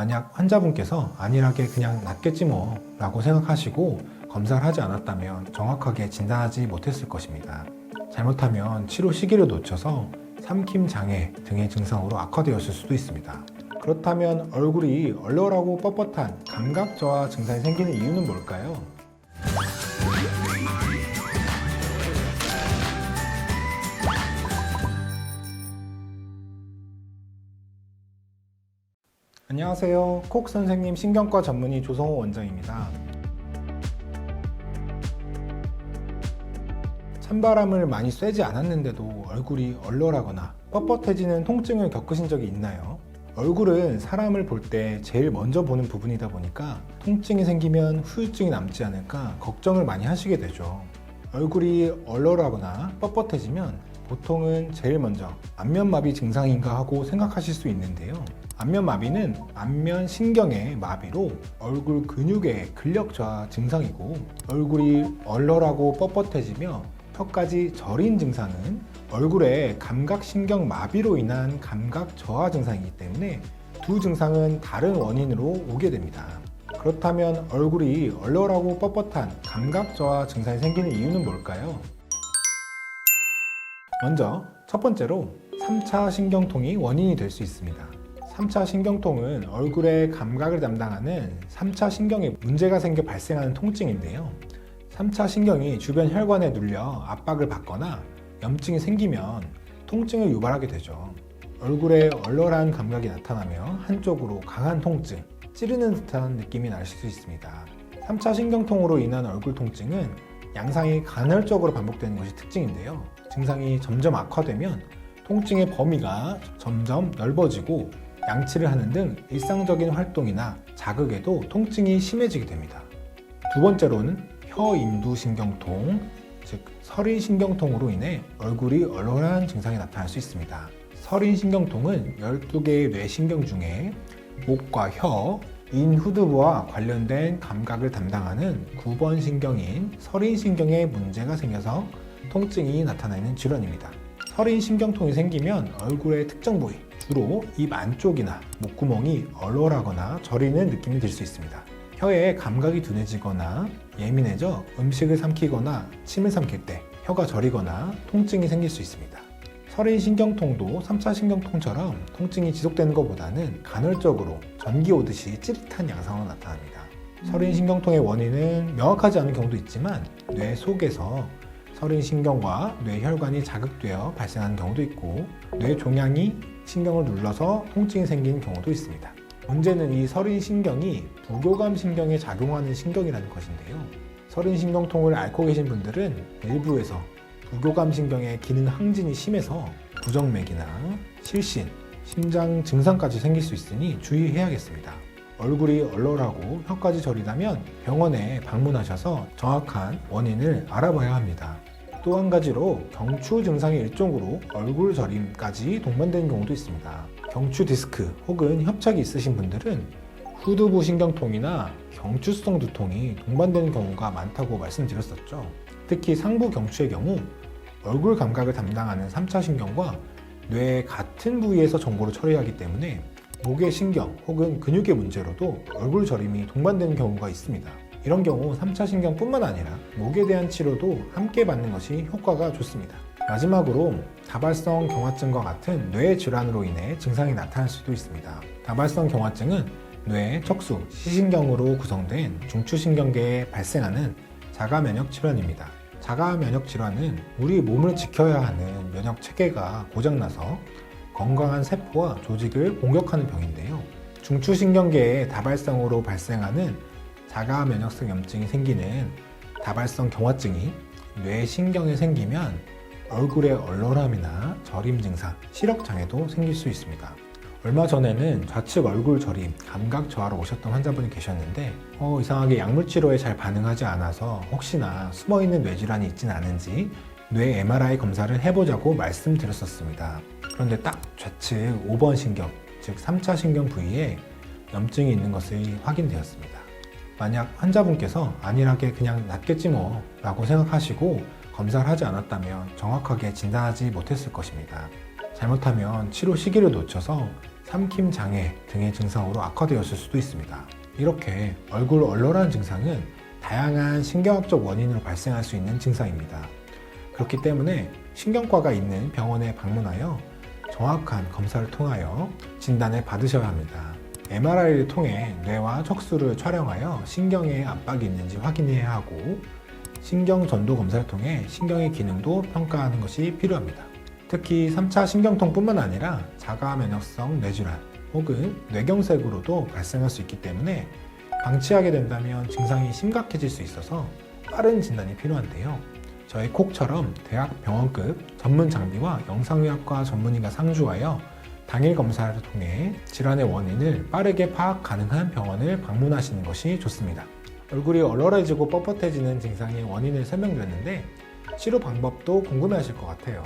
만약 환자분께서 안일하게 그냥 낫겠지 뭐 라고 생각하시고 검사를 하지 않았다면 정확하게 진단하지 못했을 것입니다. 잘못하면 치료 시기를 놓쳐서 삼킴 장애 등의 증상으로 악화되었을 수도 있습니다. 그렇다면 얼굴이 얼얼하고 뻣뻣한 감각 저하 증상이 생기는 이유는 뭘까요? 안녕하세요. 콕 선생님 신경과 전문의 조성호 원장입니다. 찬바람을 많이 쐬지 않았는데도 얼굴이 얼얼하거나 뻣뻣해지는 통증을 겪으신 적이 있나요? 얼굴은 사람을 볼 때 제일 먼저 보는 부분이다 보니까 통증이 생기면 후유증이 남지 않을까 걱정을 많이 하시게 되죠. 얼굴이 얼얼하거나 뻣뻣해지면 보통은 제일 먼저 안면마비 증상인가 하고 생각하실 수 있는데요. 안면마비는 안면 신경의 마비로 얼굴 근육의 근력 저하 증상이고, 얼굴이 얼얼하고 뻣뻣해지며 혀까지 저린 증상은 얼굴의 감각신경 마비로 인한 감각 저하 증상이기 때문에 두 증상은 다른 원인으로 오게 됩니다. 그렇다면 얼굴이 얼얼하고 뻣뻣한 감각 저하 증상이 생기는 이유는 뭘까요? 먼저 첫 번째로 3차 신경통이 원인이 될 수 있습니다. 3차 신경통은 얼굴의 감각을 담당하는 3차 신경에 문제가 생겨 발생하는 통증인데요. 3차 신경이 주변 혈관에 눌려 압박을 받거나 염증이 생기면 통증을 유발하게 되죠. 얼굴에 얼얼한 감각이 나타나며 한쪽으로 강한 통증, 찌르는 듯한 느낌이 날 수 있습니다. 3차 신경통으로 인한 얼굴 통증은 양상이 간헐적으로 반복되는 것이 특징인데요. 증상이 점점 악화되면 통증의 범위가 점점 넓어지고 양치를 하는 등 일상적인 활동이나 자극에도 통증이 심해지게 됩니다. 두 번째로는 혀인두신경통, 즉 설인신경통으로 인해 얼굴이 얼얼한 증상이 나타날 수 있습니다. 설인신경통은 12개의 뇌신경 중에 목과 혀, 인후두부와 관련된 감각을 담당하는 9번 신경인 설인신경에 문제가 생겨서 통증이 나타나는 질환입니다. 설인신경통이 생기면 얼굴의 특정 부위, 주로 입 안쪽이나 목구멍이 얼얼하거나 저리는 느낌이 들 수 있습니다. 혀에 감각이 둔해지거나 예민해져 음식을 삼키거나 침을 삼킬 때 혀가 저리거나 통증이 생길 수 있습니다. 설인신경통도 3차 신경통처럼 통증이 지속되는 것보다는 간헐적으로 전기 오듯이 찌릿한 양상으로 나타납니다. 설인신경통의 원인은 명확하지 않은 경우도 있지만 뇌 속에서 설인신경과 뇌혈관이 자극되어 발생하는 경우도 있고, 뇌 종양이 신경을 눌러서 통증이 생기는 경우도 있습니다. 문제는 이 설인신경이 부교감신경에 작용하는 신경이라는 것인데요. 설인신경통을 앓고 계신 분들은 일부에서 부교감신경의 기능 항진이 심해서 부정맥이나 실신, 심장 증상까지 생길 수 있으니 주의해야겠습니다. 얼굴이 얼얼하고 혀까지 저리다면 병원에 방문하셔서 정확한 원인을 알아봐야 합니다. 또 한 가지로 경추 증상의 일종으로 얼굴 저림까지 동반되는 경우도 있습니다. 경추 디스크 혹은 협착이 있으신 분들은 후두부 신경통이나 경추성 두통이 동반되는 경우가 많다고 말씀드렸었죠. 특히 상부 경추의 경우 얼굴 감각을 담당하는 3차 신경과 뇌의 같은 부위에서 정보를 처리하기 때문에 목의 신경 혹은 근육의 문제로도 얼굴 저림이 동반되는 경우가 있습니다. 이런 경우 3차 신경뿐만 아니라 목에 대한 치료도 함께 받는 것이 효과가 좋습니다. 마지막으로 다발성 경화증과 같은 뇌 질환으로 인해 증상이 나타날 수도 있습니다. 다발성 경화증은 뇌, 척수, 시신경으로 구성된 중추신경계에 발생하는 자가면역 질환입니다. 자가면역 질환은 우리 몸을 지켜야 하는 면역 체계가 고장나서 건강한 세포와 조직을 공격하는 병인데요. 중추신경계의 다발성으로 발생하는 자가면역성 염증이 생기는 다발성 경화증이 뇌신경에 생기면 얼굴의 얼얼함이나 저림 증상, 시력장애도 생길 수 있습니다. 얼마 전에는 좌측 얼굴 저림, 감각 저하로 오셨던 환자분이 계셨는데 이상하게 약물치료에 잘 반응하지 않아서 혹시나 숨어있는 뇌질환이 있지는 않은지 뇌 MRI 검사를 해보자고 말씀드렸었습니다. 그런데 딱 좌측 5번 신경, 즉 3차 신경 부위에 염증이 있는 것이 확인되었습니다. 만약 환자분께서 안일하게 그냥 낫겠지 뭐 라고 생각하시고 검사를 하지 않았다면 정확하게 진단하지 못했을 것입니다. 잘못하면 치료 시기를 놓쳐서 삼킴 장애 등의 증상으로 악화되었을 수도 있습니다. 이렇게 얼굴 얼얼한 증상은 다양한 신경학적 원인으로 발생할 수 있는 증상입니다. 그렇기 때문에 신경과가 있는 병원에 방문하여 정확한 검사를 통하여 진단을 받으셔야 합니다. MRI를 통해 뇌와 척수를 촬영하여 신경에 압박이 있는지 확인해야 하고 신경 전도 검사를 통해 신경의 기능도 평가하는 것이 필요합니다. 특히 3차 신경통뿐만 아니라 자가 면역성 뇌질환 혹은 뇌경색으로도 발생할 수 있기 때문에 방치하게 된다면 증상이 심각해질 수 있어서 빠른 진단이 필요한데요. 저희 콕처럼 대학 병원급 전문 장비와 영상의학과 전문의가 상주하여 당일 검사를 통해 질환의 원인을 빠르게 파악 가능한 병원을 방문하시는 것이 좋습니다. 얼굴이 얼얼해지고 뻣뻣해지는 증상의 원인을 설명드렸는데 치료 방법도 궁금해하실 것 같아요.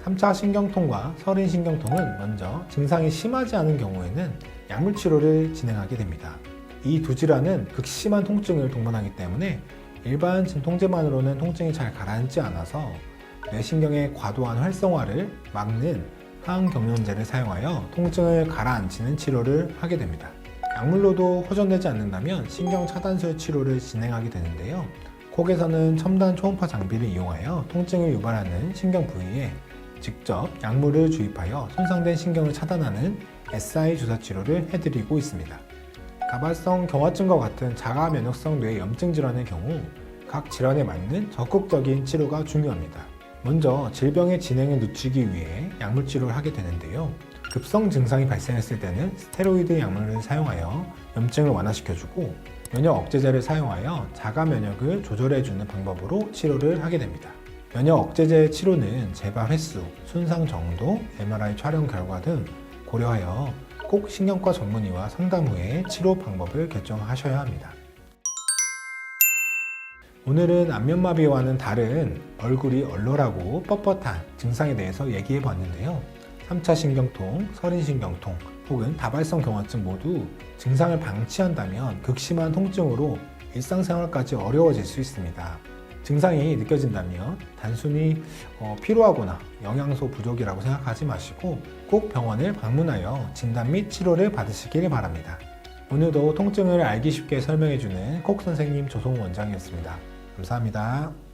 3차 신경통과 서린 신경통은 먼저 증상이 심하지 않은 경우에는 약물 치료를 진행하게 됩니다. 이 두 질환은 극심한 통증을 동반하기 때문에 일반 진통제만으로는 통증이 잘 가라앉지 않아서 뇌신경의 과도한 활성화를 막는 항경련제를 사용하여 통증을 가라앉히는 치료를 하게 됩니다. 약물로도 호전되지 않는다면 신경 차단술 치료를 진행하게 되는데요. 콕에서는 첨단 초음파 장비를 이용하여 통증을 유발하는 신경 부위에 직접 약물을 주입하여 손상된 신경을 차단하는 SI 주사 치료를 해드리고 있습니다. 가발성 경화증과 같은 자가 면역성 뇌 염증 질환의 경우 각 질환에 맞는 적극적인 치료가 중요합니다. 먼저 질병의 진행을 늦추기 위해 약물 치료를 하게 되는데요. 급성 증상이 발생했을 때는 스테로이드 약물을 사용하여 염증을 완화시켜주고 면역 억제제를 사용하여 자가 면역을 조절해주는 방법으로 치료를 하게 됩니다. 면역 억제제 치료는 재발 횟수, 손상 정도, MRI 촬영 결과 등 고려하여 꼭 신경과 전문의와 상담 후에 치료 방법을 결정하셔야 합니다. 오늘은 안면마비와는 다른 얼굴이 얼얼하고 뻣뻣한 증상에 대해서 얘기해 봤는데요. 3차 신경통, 서린 신경통 혹은 다발성 경화증 모두 증상을 방치한다면 극심한 통증으로 일상생활까지 어려워질 수 있습니다. 증상이 느껴진다면 단순히 피로하거나 영양소 부족이라고 생각하지 마시고 꼭 병원을 방문하여 진단 및 치료를 받으시길 바랍니다. 오늘도 통증을 알기 쉽게 설명해주는 콕 선생님 조성 원장이었습니다. 감사합니다.